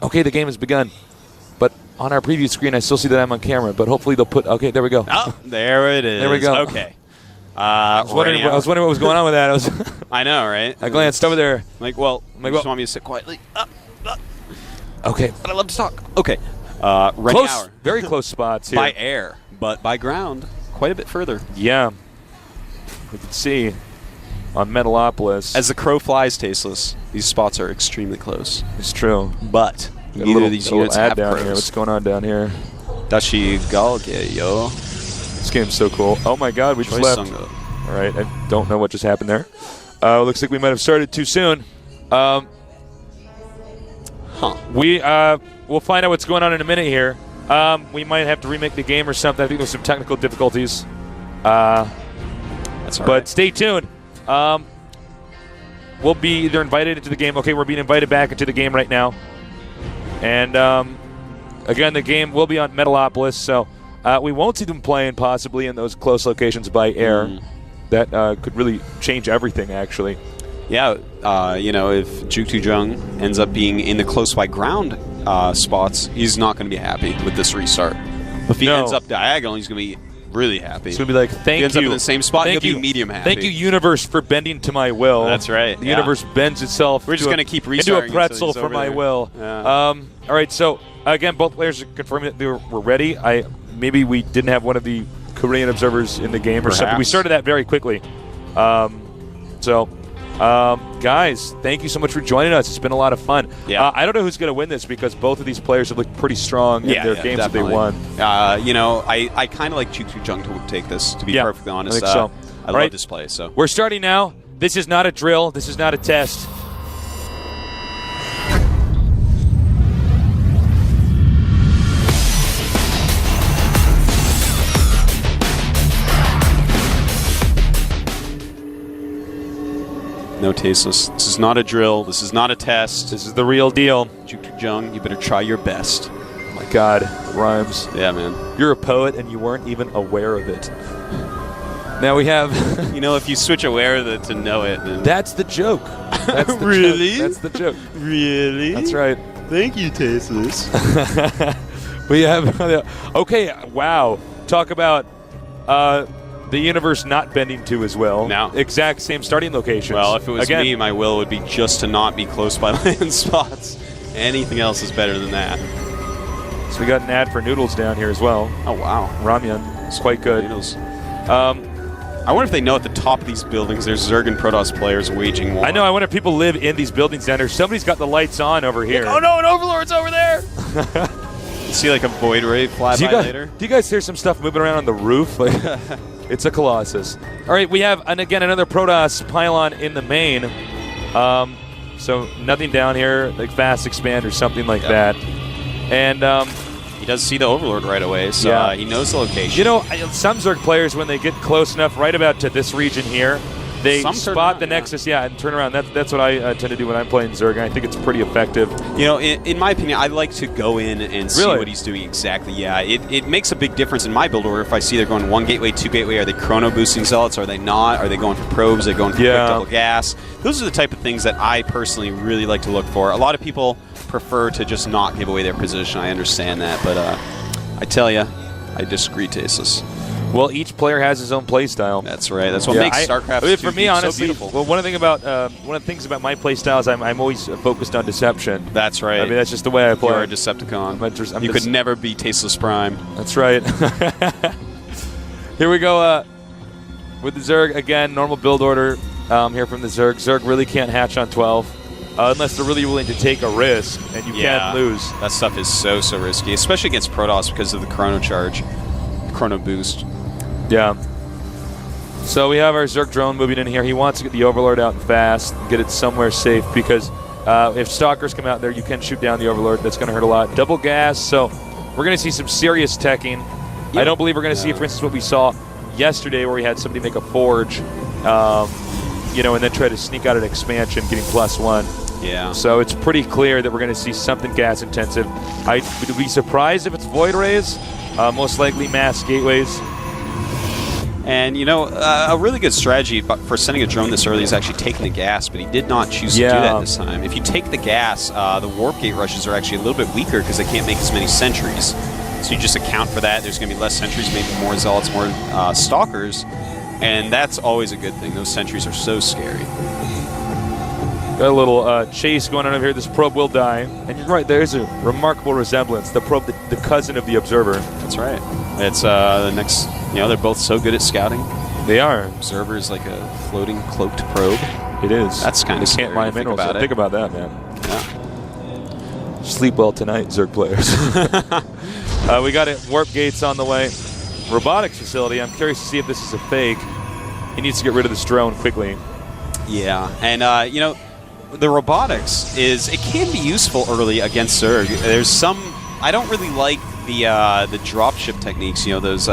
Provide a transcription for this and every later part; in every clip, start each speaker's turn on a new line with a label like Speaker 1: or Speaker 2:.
Speaker 1: Okay, the game has begun. But on our preview screen, I still see that I'm on camera. But hopefully they'll put... Okay, there we go.
Speaker 2: Oh, there it is.
Speaker 1: There we go.
Speaker 2: Okay.
Speaker 1: I was wondering what was going on with that.
Speaker 2: I know, right?
Speaker 1: I glanced over there.
Speaker 2: You just want me to sit quietly?
Speaker 1: Okay.
Speaker 2: But I love to talk. Okay. RenieHouR.
Speaker 1: Very close spots here.
Speaker 2: By air, but by ground, quite a bit further.
Speaker 1: Yeah. We can see on Metalopolis.
Speaker 2: As the crow flies, Tasteless, these spots are extremely close.
Speaker 1: It's true.
Speaker 2: But neither of these units have
Speaker 1: down
Speaker 2: crows.
Speaker 1: here. What's going on down here?
Speaker 2: Dashi Galge, yo.
Speaker 1: This game's so cool. Oh my god, we just left. All right, I don't know what just happened there. Looks like we might have started too soon. We'll find out what's going on in a minute here. We might have to remake the game or something. I think there's some technical difficulties.
Speaker 2: That's all right.
Speaker 1: But stay tuned. We'll be either invited into the game. Okay, we're being invited back into the game right now. And, again, the game will be on Metalopolis, so we won't see them playing possibly in those close locations by air. That could really change everything, actually.
Speaker 2: Yeah, if jookTo ends up being in the close by ground spots, he's not going to be happy with this restart. If he ends up diagonal, he's going to be really happy.
Speaker 1: He's going to be like, thank you.
Speaker 2: If he ends up in the same spot, he'll be medium happy.
Speaker 1: Thank you, universe, for bending to my will.
Speaker 2: That's right.
Speaker 1: The universe bends itself
Speaker 2: We're just going to keep restarting
Speaker 1: into a pretzel for my will.
Speaker 2: Yeah.
Speaker 1: All right, so, again, both players are confirming that they were ready. Maybe we didn't have one of the Korean observers in the game or something. We started that very quickly. Guys, thank you so much for joining us. It's been a lot of fun.
Speaker 2: Yeah.
Speaker 1: I don't know who's going to win this because both of these players have looked pretty strong in their games
Speaker 2: definitely.
Speaker 1: that they won.
Speaker 2: I kind of like jookTo to take this, to be perfectly honest.
Speaker 1: I think so.
Speaker 2: I love this play. So
Speaker 1: we're starting now. This is not a drill. This is not a test.
Speaker 2: No, Tasteless. This is not a drill. This is not a test.
Speaker 1: This is the real deal.
Speaker 2: jookTo, you better try your best.
Speaker 1: Oh my God, it rhymes.
Speaker 2: Yeah, man.
Speaker 1: You're a poet and you weren't even aware of it. Now we have...
Speaker 2: if you switch aware of it to know it, then...
Speaker 1: That's the joke. That's the
Speaker 2: really?
Speaker 1: Joke. That's the joke.
Speaker 2: Really?
Speaker 1: That's right.
Speaker 2: Thank you, Tasteless.
Speaker 1: We have... Okay, wow. Talk about... the universe not bending to as well.
Speaker 2: Now,
Speaker 1: exact same starting locations.
Speaker 2: Well, if it was me, my will would be just to not be close by land spots. Anything else is better than that.
Speaker 1: So we got an ad for noodles down here as well.
Speaker 2: Oh, wow.
Speaker 1: Ramyun. It's quite good.
Speaker 2: Noodles. I wonder if they know at the top of these buildings there's Zerg and Protoss players waging war.
Speaker 1: I know. I wonder if people live in these buildings down there. Somebody's got the lights on over here.
Speaker 2: Oh, no, an Overlord's over there! You see like a Void Ray fly by later?
Speaker 1: Do you guys hear some stuff moving around on the roof? It's a Colossus. All right, we have, and again, another Protoss pylon in the main. So nothing down here, like fast expand or something like that. And
Speaker 2: he does see the Overlord right away, so he knows the location.
Speaker 1: Some Zerg players, when they get close enough, right about to this region here, they spot the Nexus, and turn around. That's what I tend to do when I'm playing Zerg, and I think it's pretty effective.
Speaker 2: In my opinion, I like to go in and see what he's doing exactly. Yeah, it makes a big difference in my build order if I see they're going one gateway, two gateway. Are they chrono boosting zealots? Are they not? Are they going for probes? Are they going for quick double gas? Those are the type of things that I personally really like to look for. A lot of people prefer to just not give away their position. I understand that, but I tell you, I disagree, Tasteless.
Speaker 1: Well, each player has his own play style.
Speaker 2: That's right. That's what makes Starcraft
Speaker 1: for me, honestly,
Speaker 2: so beautiful.
Speaker 1: Well, one of the things about my play style is I'm always focused on deception.
Speaker 2: That's right.
Speaker 1: I mean, that's just the way I play.
Speaker 2: You're a Decepticon. You could never be Tasteless Prime.
Speaker 1: That's right. Here we go with the Zerg again. Normal build order here from the Zerg. Zerg really can't hatch on 12. Unless they're really willing to take a risk, and you can't lose.
Speaker 2: That stuff is so risky, especially against Protoss because of the chrono charge, chrono boost.
Speaker 1: Yeah. So we have our Zerg drone moving in here. He wants to get the Overlord out fast, get it somewhere safe, because if Stalkers come out there, you can shoot down the Overlord. That's going to hurt a lot. Double gas, so we're going to see some serious teching. Yep. I don't believe we're going to see, for instance, what we saw yesterday where we had somebody make a forge, and then try to sneak out an expansion, getting +1.
Speaker 2: Yeah.
Speaker 1: So it's pretty clear that we're going to see something gas intensive. I would be surprised if it's Void Rays. Most likely mass gateways.
Speaker 2: And, you know, a really good strategy for sending a drone this early is actually taking the gas, but he did not choose to do that this time. If you take the gas, the warp gate rushes are actually a little bit weaker because they can't make as many sentries. So you just account for that. There's going to be less sentries, maybe more zealots, more stalkers, and that's always a good thing. Those sentries are so scary.
Speaker 1: Got a little chase going on over here. This probe will die. And you're right, there's a remarkable resemblance. The probe, the cousin of the observer.
Speaker 2: That's right. It's the next, you know, they're both so good at scouting.
Speaker 1: They are.
Speaker 2: Observer is like a floating, cloaked probe.
Speaker 1: It is.
Speaker 2: That's kind of scary.
Speaker 1: Can't mine minerals. Think about that, man.
Speaker 2: Yeah.
Speaker 1: Sleep well tonight, Zerg players. We got it. Warp gates on the way. Robotics facility. I'm curious to see if this is a fake. He needs to get rid of this drone quickly.
Speaker 2: Yeah, and, you know, the robotics it can be useful early against Zerg. There's some, I don't really like the dropship techniques, you know, those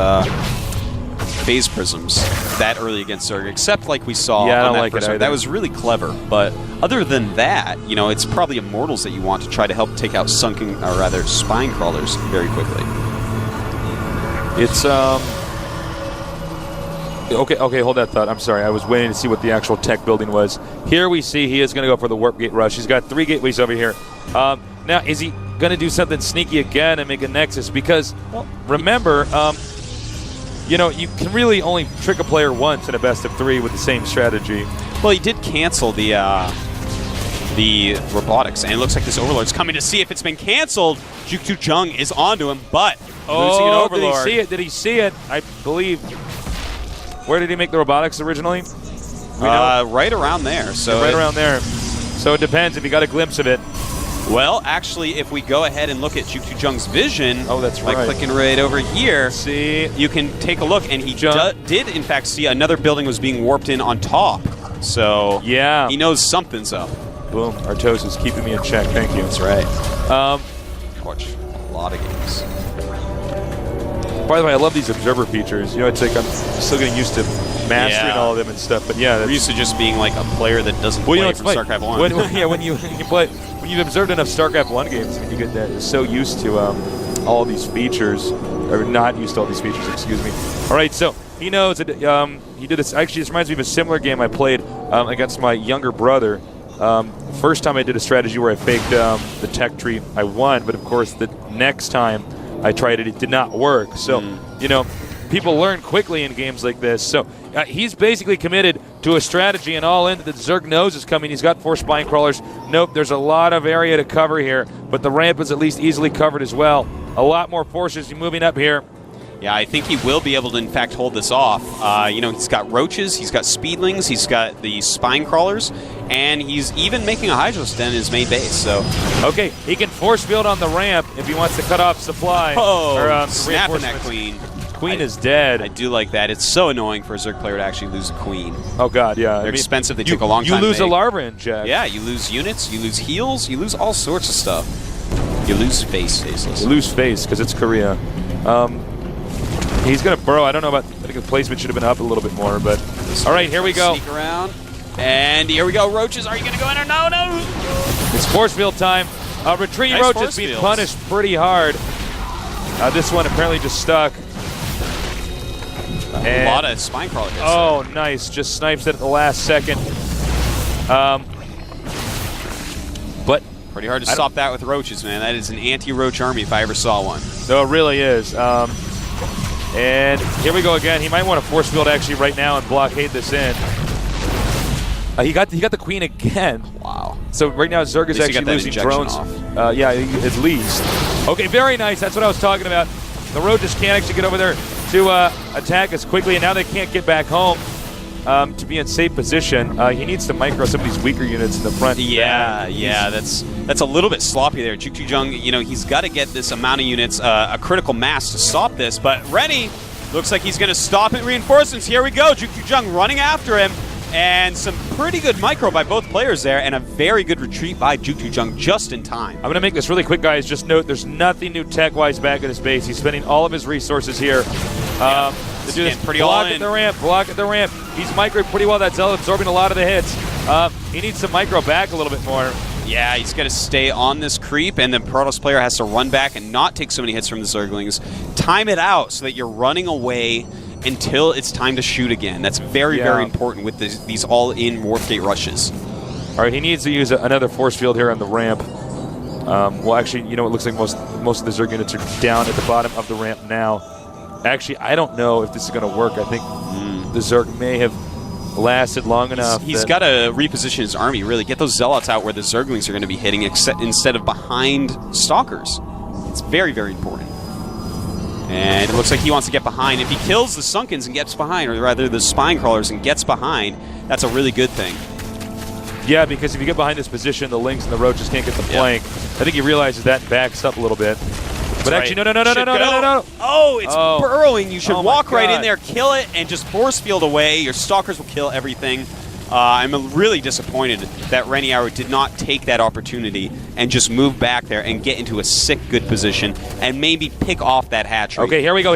Speaker 2: phase prisms that early against Zerg, except like we saw on that first one. That was really clever, but other than that, you know, it's probably Immortals that you want to try to help take out sunken, or rather, spine crawlers very quickly.
Speaker 1: It's, Okay, hold that thought. I'm sorry. I was waiting to see what the actual tech building was. Here we see he is going to go for the warp gate rush. He's got 3 gateways over here. Now, is he going to do something sneaky again and make a nexus? Because, well, remember, you know, you can really only trick a player once in a best of 3 with the same strategy.
Speaker 2: Well, he did cancel the robotics, and it looks like this Overlord's coming to see if it's been canceled. jookTo is onto him, but losing an Overlord.
Speaker 1: Did he see it? Did he see it? I believe. Where did he make the robotics originally?
Speaker 2: Right around there. So
Speaker 1: right around there. So it depends if you got a glimpse of it.
Speaker 2: Well, actually, if we go ahead and look at jookTo's vision,
Speaker 1: that's right.
Speaker 2: By clicking right over here,
Speaker 1: see,
Speaker 2: you can take a look, and he did in fact see another building was being warped in on top. So
Speaker 1: yeah,
Speaker 2: he knows something's up.
Speaker 1: Boom, Artos is keeping me in check. Thank you.
Speaker 2: That's right. Watch a lot of games.
Speaker 1: By the way, I love these observer features. You know, it's like I'm still getting used to mastering all of them and stuff. But yeah,
Speaker 2: we're used to just being like a player that doesn't play from StarCraft 1.
Speaker 1: When you've observed enough StarCraft 1 games, I mean, you get that you're so used to all these features, or not used to all these features. Excuse me. All right, so he knows that he did this. Actually, this reminds me of a similar game I played against my younger brother. First time I did a strategy where I faked the tech tree, I won. But of course, the next time I tried it did not work. So, you know, people learn quickly in games like this. So he's basically committed to a strategy and all in that Zerg knows is coming. He's got 4 spine crawlers. Nope, there's a lot of area to cover here, but the ramp is at least easily covered as well. A lot more forces moving up here.
Speaker 2: Yeah, I think he will be able to, in fact, hold this off. You know, he's got roaches, he's got speedlings, he's got the spine crawlers, and he's even making a Hydros den in his main base. So,
Speaker 1: okay, he can force field on the ramp if he wants to cut off supply.
Speaker 2: Snapping that queen.
Speaker 1: Queen is dead.
Speaker 2: I do like that. It's so annoying for a Zerg player to actually lose a queen.
Speaker 1: Oh, God, yeah.
Speaker 2: They're expensive. They take a long time
Speaker 1: to make.
Speaker 2: You
Speaker 1: lose a larva inject.
Speaker 2: Yeah, you lose units, you lose heals, you lose all sorts of stuff. You lose face, Faceless.
Speaker 1: You lose face because it's Korea. He's going to burrow. I don't know about, I think the placement should have been up a little bit more, but all right, here we go.
Speaker 2: Sneak around. And here we go. Roaches, are you going to go in or no?
Speaker 1: It's force field time. Retreat nice Roach is being punished pretty hard. This one apparently just stuck.
Speaker 2: A lot of spine crawler hits.
Speaker 1: Oh, nice. Just snipes it at the last second. But
Speaker 2: pretty hard to stop that with roaches, man. That is an anti-roach army if I ever saw one.
Speaker 1: No, it really is. And here we go again. He might want to force field actually right now and blockade this in. He got the queen again.
Speaker 2: Wow.
Speaker 1: So right now Zerg is actually losing drones. Yeah, at least. Okay, very nice. That's what I was talking about. The roaches can't actually get over there to attack as quickly, and now they can't get back home to be in safe position. He needs to micro some of these weaker units in the front.
Speaker 2: Yeah, that's a little bit sloppy there. jookTo, you know, he's got to get this amount of units, a critical mass to stop this, but Renie looks like he's going to stop it. Reinforcements, here we go. jookTo running after him, and some pretty good micro by both players there, and a very good retreat by jookTo just in time. I'm
Speaker 1: going to make this really quick, guys. Just note there's nothing new tech-wise back at his base. He's spending all of his resources here. To do this.
Speaker 2: Pretty block
Speaker 1: at the ramp, block at the ramp. He's microed pretty well. That's absorbing a lot of the hits. He needs to micro back a little bit more.
Speaker 2: Yeah, he's got to stay on this creep, and the Protoss player has to run back and not take so many hits from the Zerglings. Time it out so that you're running away until it's time to shoot again. That's very, very important with these all-in warp gate rushes.
Speaker 1: All right, he needs to use another force field here on the ramp. Well, actually, you know, it looks like most of the Zerg units are down at the bottom of the ramp now. Actually, I don't know if this is going to work. I think the Zerg may have lasted long enough.
Speaker 2: He's got to reposition his army, really. Get those Zealots out where the Zerglings are going to be hitting instead of behind Stalkers. It's very, very important. And it looks like he wants to get behind. If he kills the Sunkens and gets behind, or rather the Spine Crawlers and gets behind, that's a really good thing.
Speaker 1: Yeah, because if you get behind this position, the Lynx and the Roaches can't get the flank. I think he realizes that and backs up a little bit. But actually, no.
Speaker 2: Oh, it's burrowing. You should walk right in there, kill it, and just force field away. Your Stalkers will kill everything. I'm really disappointed that RenieHouR did not take that opportunity and just move back there and get into a sick good position and maybe pick off that hatchery.
Speaker 1: Okay, here we go.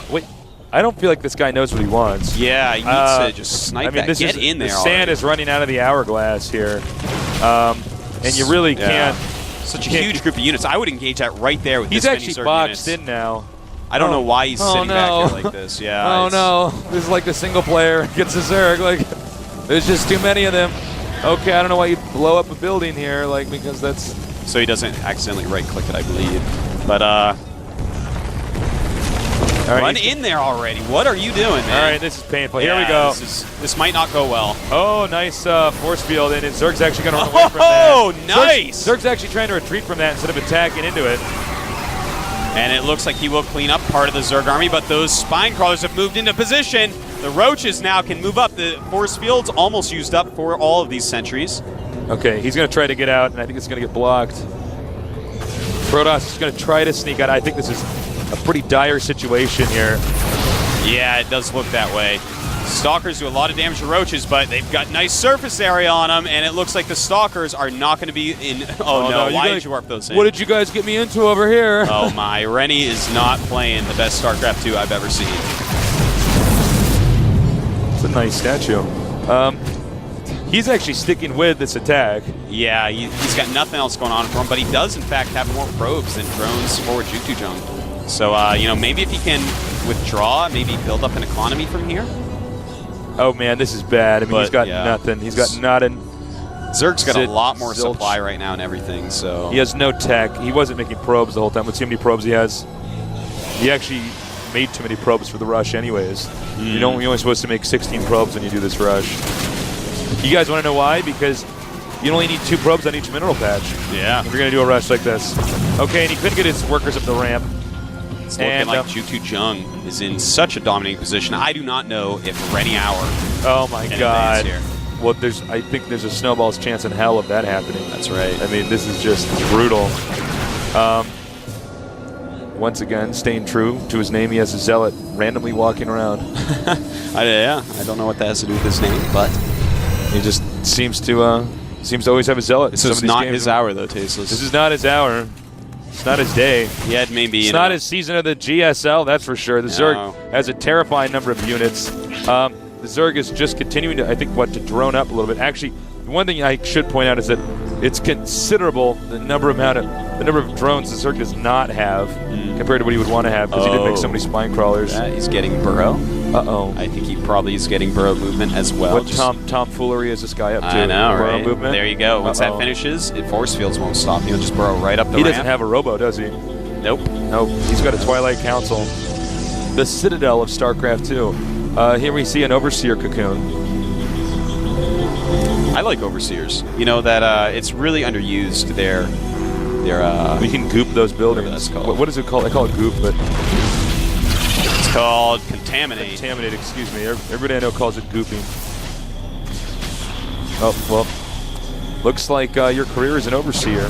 Speaker 1: Wait, I don't feel like this guy knows what he wants.
Speaker 2: Yeah, he needs to just snipe that. Get in there.
Speaker 1: The sand is running out of the hourglass here. And you really can't.
Speaker 2: Such a huge group of units. I would engage that right there with this many Zerg units.
Speaker 1: He's actually boxed in now.
Speaker 2: I don't know why he's sitting back here like this. Yeah.
Speaker 1: Oh no! This is like the single player gets a Zerg. Like, there's just too many of them. Okay, I don't know why you blow up a building here, like, because that's.
Speaker 2: So he doesn't accidentally right-click it, I believe. But run in there already. What are you doing, man?
Speaker 1: All right, this is painful. Here we go.
Speaker 2: This might not go well.
Speaker 1: Oh, nice force field, and Zerg's actually going to run away from that.
Speaker 2: Oh, nice!
Speaker 1: Zerg's actually trying to retreat from that instead of attacking into it.
Speaker 2: And it looks like he will clean up part of the Zerg army, but those Spine Crawlers have moved into position. The Roaches now can move up. The force field's almost used up for all of these sentries.
Speaker 1: Okay, he's going to try to get out, and I think it's going to get blocked. Protoss is going to try to sneak out. I think this is a pretty dire situation here.
Speaker 2: Yeah, it does look that way. Stalkers do a lot of damage to Roaches, but they've got nice surface area on them, and it looks like the Stalkers are not going to be in... Oh, no. Why did you warp those in?
Speaker 1: What did you guys get me into over here?
Speaker 2: Oh, my. Renie is not playing the best StarCraft 2 I've ever seen.
Speaker 1: It's a nice statue. He's actually sticking with this attack.
Speaker 2: Yeah, he's got nothing else going on for him, but he does, in fact, have more probes than drones for jookTo Jung. So, you know, maybe if he can withdraw, maybe build up an economy from here.
Speaker 1: Oh, man, this is bad. I mean, he's got nothing. He's got nothing.
Speaker 2: Zerg's got a lot more supply right now and everything, so...
Speaker 1: He has no tech. He wasn't making probes the whole time. Let's see how many probes he has. He actually made too many probes for the rush anyways. You're only supposed to make 16 probes when you do this rush. You guys want to know why? Because you only need 2 probes on each mineral patch.
Speaker 2: Yeah.
Speaker 1: If you're going to do a rush like this. Okay, and he couldn't get his workers up the ramp.
Speaker 2: It's looking like jookTo Jung is in such a dominating position. I do not know if RenieHouR
Speaker 1: oh my God. Here. Well, I think there's a snowball's chance in hell of that happening.
Speaker 2: That's right.
Speaker 1: I mean, this is just brutal. Once again, staying true to his name, he has a Zealot randomly walking around.
Speaker 2: I don't know what that has to do with his name, but
Speaker 1: he just seems to always have a Zealot.
Speaker 2: This is not his hour, though, Tasteless.
Speaker 1: This is not his hour. It's not his day.
Speaker 2: He had maybe.
Speaker 1: It's not his season of the GSL, that's for sure. The Zerg has a terrifying number of units. The Zerg is just continuing to, I think, to drone up a little bit. Actually, one thing I should point out is that it's considerable the number of drones the Zerg does not have compared to what he would want to have because he did make so many Spine Crawlers.
Speaker 2: Yeah, he's getting burrow.
Speaker 1: Uh-oh.
Speaker 2: I think he probably is getting burrow movement as well.
Speaker 1: What tomfoolery is this guy up to?
Speaker 2: I know,
Speaker 1: burrow
Speaker 2: right?
Speaker 1: Movement?
Speaker 2: There you go. Once that finishes, force fields won't stop. He'll just burrow right up the ramp.
Speaker 1: He doesn't have a robo, does he?
Speaker 2: Nope.
Speaker 1: Nope. He's got a Twilight Council. The Citadel of StarCraft 2. Here we see an Overseer cocoon.
Speaker 2: I like Overseers. You know that it's really underused.
Speaker 1: We can goop those buildings. What is it called? I call it goop, but
Speaker 2: it's called contaminate.
Speaker 1: Contaminate, excuse me. Everybody I know calls it gooping. Oh, well, looks like your career as an Overseer.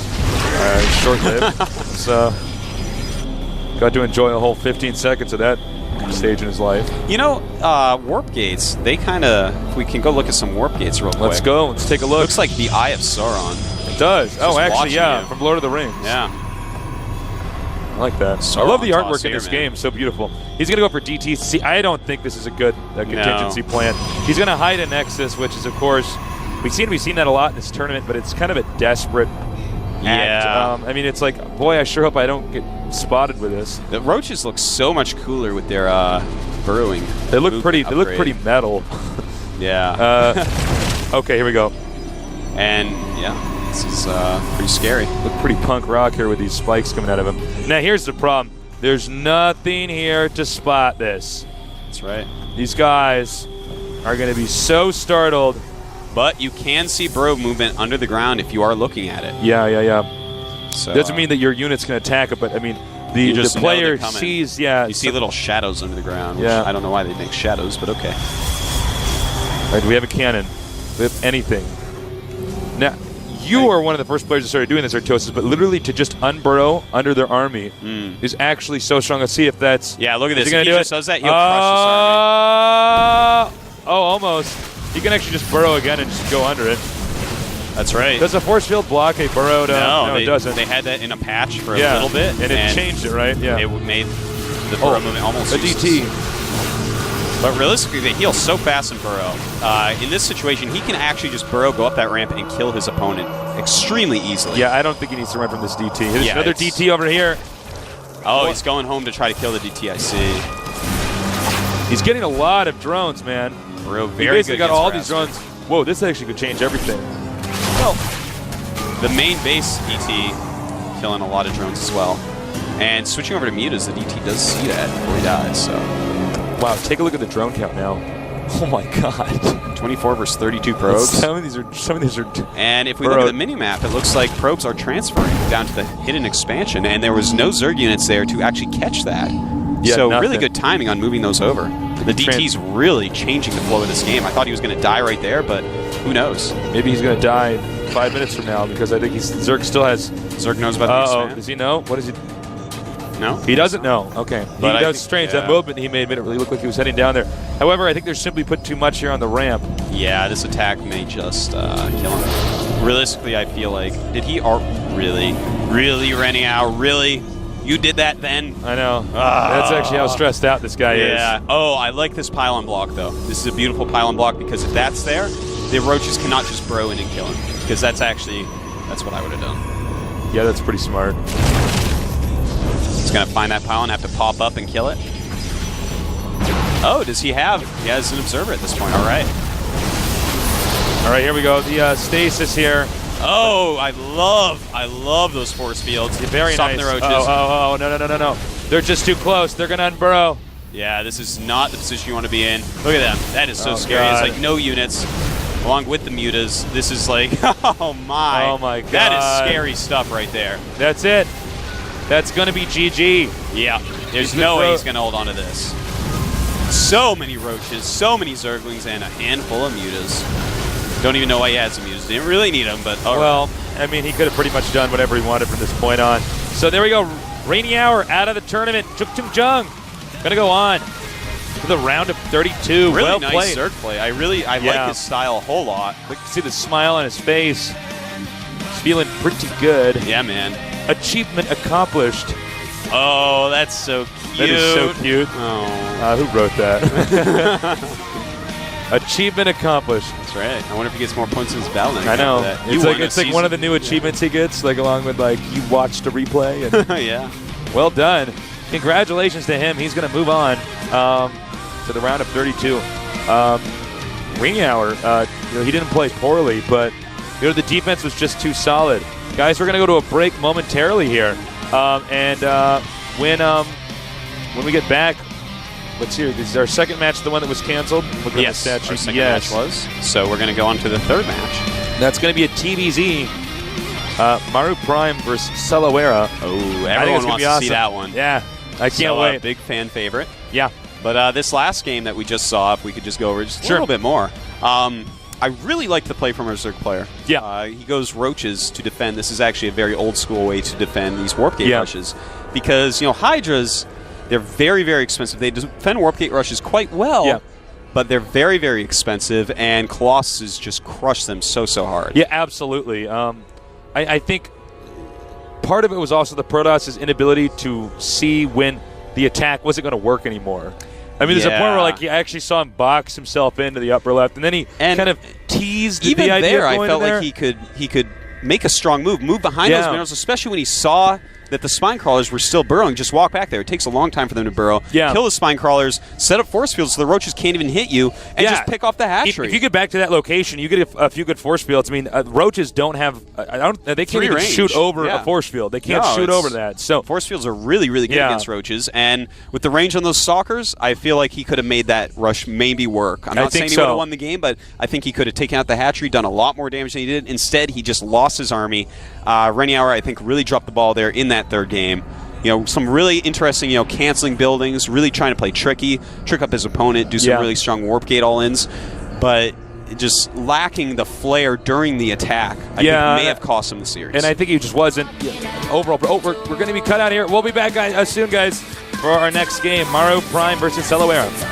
Speaker 1: Short-lived. So, got to enjoy a whole 15 seconds of that stage in his life.
Speaker 2: You know, warp gates, they kind of... We can go look at some warp gates real quick.
Speaker 1: Let's go. Let's take a look.
Speaker 2: Looks like the Eye of Sauron.
Speaker 1: It does. Oh, actually, yeah. From Lord of the Rings.
Speaker 2: Yeah.
Speaker 1: I like that. Sauron's I love the artwork in this game. So beautiful. He's going to go for DTC. I don't think this is a good contingency plan. He's going to hide a Nexus, which is, of course... We've seen that a lot in this tournament, but it's kind of a desperate
Speaker 2: Yeah.
Speaker 1: I mean, it's like, boy, I sure hope I don't get spotted with this.
Speaker 2: The roaches look so much cooler with their burrowing.
Speaker 1: They look pretty. They look pretty metal.
Speaker 2: Yeah.
Speaker 1: Okay, here we go.
Speaker 2: And yeah, this is pretty scary.
Speaker 1: Look pretty punk rock here with these spikes coming out of him. Now here's the problem. There's nothing here to spot this.
Speaker 2: That's right.
Speaker 1: These guys are going to be so startled.
Speaker 2: But you can see burrow movement under the ground if you are looking at it.
Speaker 1: Yeah.
Speaker 2: So,
Speaker 1: doesn't mean that your unit's going to attack it, but I mean, the player sees,
Speaker 2: You see little shadows under the ground. Which I don't know why they make shadows, but okay.
Speaker 1: All right, do we have a cannon? Do we have anything? Now, you are one of the first players that started doing this, Artosis, but literally to just unburrow under their army is actually so strong. Let's see if that's...
Speaker 2: Yeah, look at this.
Speaker 1: If
Speaker 2: he just does that, he'll crush this army.
Speaker 1: Oh, almost. You can actually just burrow again and just go under it.
Speaker 2: That's right.
Speaker 1: Does a force field block a burrow? No, it doesn't.
Speaker 2: They had that in a patch for a little bit.
Speaker 1: And it changed it, right? Yeah.
Speaker 2: It made the burrow movement almost
Speaker 1: a DT.
Speaker 2: But realistically, they heal so fast in burrow. In this situation, he can actually just burrow, go up that ramp, and kill his opponent extremely easily.
Speaker 1: Yeah, I don't think he needs to run from this DT. There's another DT over here.
Speaker 2: Oh, he's going home to try to kill the DT, I see.
Speaker 1: He's getting a lot of drones, man.
Speaker 2: Burrow,
Speaker 1: he basically got all these drones. Whoa, this actually could change everything.
Speaker 2: Well, the main base DT killing a lot of drones as well. And switching over to mutas, the DT does see that before he dies, so...
Speaker 1: Wow, take a look at the drone count now. Oh my god.
Speaker 2: 24 versus 32 probes.
Speaker 1: Some of these are
Speaker 2: And if we look at the mini-map, it looks like probes are transferring down to the hidden expansion, and there was no Zerg units there to actually catch that.
Speaker 1: Yeah,
Speaker 2: so really good timing on moving those over. The DT's really changing the flow of this game. I thought he was going to die right there, but who knows?
Speaker 1: Maybe he's going to die 5 minutes from now because I think Zerg still has...
Speaker 2: Zerg knows about the expand.
Speaker 1: Does he know? What is he...
Speaker 2: No?
Speaker 1: He doesn't know. Okay.
Speaker 2: But
Speaker 1: he does strange. That movement he made it really look like he was heading down there. However, I think they're simply put too much here on the ramp.
Speaker 2: Yeah, this attack may just kill him. Realistically, I feel like... Did he... Really? Really, RenieHouR? Really? You did that then?
Speaker 1: I know. That's actually how stressed out this guy is.
Speaker 2: Yeah. Oh, I like this pylon block, though. This is a beautiful pylon block because if that's there, the roaches cannot just burrow in and kill him. Because that's what I would have done.
Speaker 1: Yeah, that's pretty smart.
Speaker 2: He's going to find that pylon, have to pop up and kill it. Oh, does he have... He has an observer at this point. All right.
Speaker 1: All right, here we go. The stasis here.
Speaker 2: Oh, I love those force fields.
Speaker 1: Very
Speaker 2: Stopping
Speaker 1: nice.
Speaker 2: the roaches.
Speaker 1: Oh, no. They're just too close. They're going to unburrow.
Speaker 2: Yeah, this is not the position you want to be in. Look at them. That is so scary.
Speaker 1: God.
Speaker 2: It's like no units. Along with the mutas, this is like, oh my.
Speaker 1: Oh my God.
Speaker 2: That is scary stuff right there.
Speaker 1: That's it. That's going to be GG.
Speaker 2: Yeah, there's no way he's going to hold on to this. So many roaches, so many zerglings, and a handful of mutas. Don't even know why he had some mutas. Didn't really need them, but
Speaker 1: well, I mean, he could have pretty much done whatever he wanted from this point on. So there we go. RenieHouR out of the tournament. jookTo going to go on to the round of 32.
Speaker 2: Really
Speaker 1: well
Speaker 2: nice
Speaker 1: played.
Speaker 2: Zerg play. I like his style a whole lot.
Speaker 1: Look, see the smile on his face. He's feeling pretty good.
Speaker 2: Yeah, man.
Speaker 1: Achievement accomplished.
Speaker 2: Oh, that's so cute.
Speaker 1: That is so cute.
Speaker 2: Oh.
Speaker 1: Who wrote that? Achievement accomplished.
Speaker 2: That's right. I wonder if he gets more points in his battle.
Speaker 1: I know. It's like one of the new achievements he gets, like along with like you watched a replay. And
Speaker 2: yeah.
Speaker 1: Well done. Congratulations to him. He's going to move on to the round of 32. RenieHouR, he didn't play poorly, but the defense was just too solid. Guys, we're going to go to a break momentarily here, and when we get back, let's hear. This is our second match, the one that was canceled.
Speaker 2: Yes, our second match was. So we're going to go on to the third match.
Speaker 1: That's going to be a TVZ. Maru Prime versus Salawera.
Speaker 2: Oh, everyone wants to see that one.
Speaker 1: Yeah, I can't wait.
Speaker 2: Big fan favorite.
Speaker 1: Yeah.
Speaker 2: But this last game that we just saw, if we could just go over just a little bit more. I really like the play from our Zerg player.
Speaker 1: Yeah.
Speaker 2: He goes roaches to defend. This is actually a very old school way to defend these warp gate rushes. Because, Hydras, they're very, very expensive. They defend warp gate rushes quite well, but they're very, very expensive, and Colossus just crush them so hard.
Speaker 1: Yeah, absolutely. I think part of it was also the Protoss' inability to see when the attack wasn't going to work anymore. I mean, there's a point where he actually saw him box himself into the upper left, and then he kind of teased
Speaker 2: even
Speaker 1: the idea
Speaker 2: there.
Speaker 1: of going
Speaker 2: I felt
Speaker 1: in there.
Speaker 2: like he could make a strong move behind those minerals, especially when he saw that the spine crawlers were still burrowing. Just walk back there. It takes a long time for them to burrow. Kill the spine crawlers, set up force fields so the roaches can't even hit you, and just pick off the hatchery.
Speaker 1: If you get back to that location, you get a few good force fields. I mean, roaches don't have. They can't even shoot over a force field. They can't shoot over that. So
Speaker 2: force fields are really, really good against roaches. And with the range on those stalkers, I feel like he could have made that rush maybe work. I'm not saying he would have won the game, but I think he could have taken out the hatchery, done a lot more damage than he did. Instead, he just lost his army. RenieHouR, I think, really dropped the ball there in that third game. Some really interesting, canceling buildings, really trying to play trick up his opponent, do some really strong warp gate all-ins, but just lacking the flair during the attack, I think may have cost him the series.
Speaker 1: And I think he just wasn't overall. We're going to be cut out here. We'll be back soon, guys, for our next game, Maru Prime versus Celoera.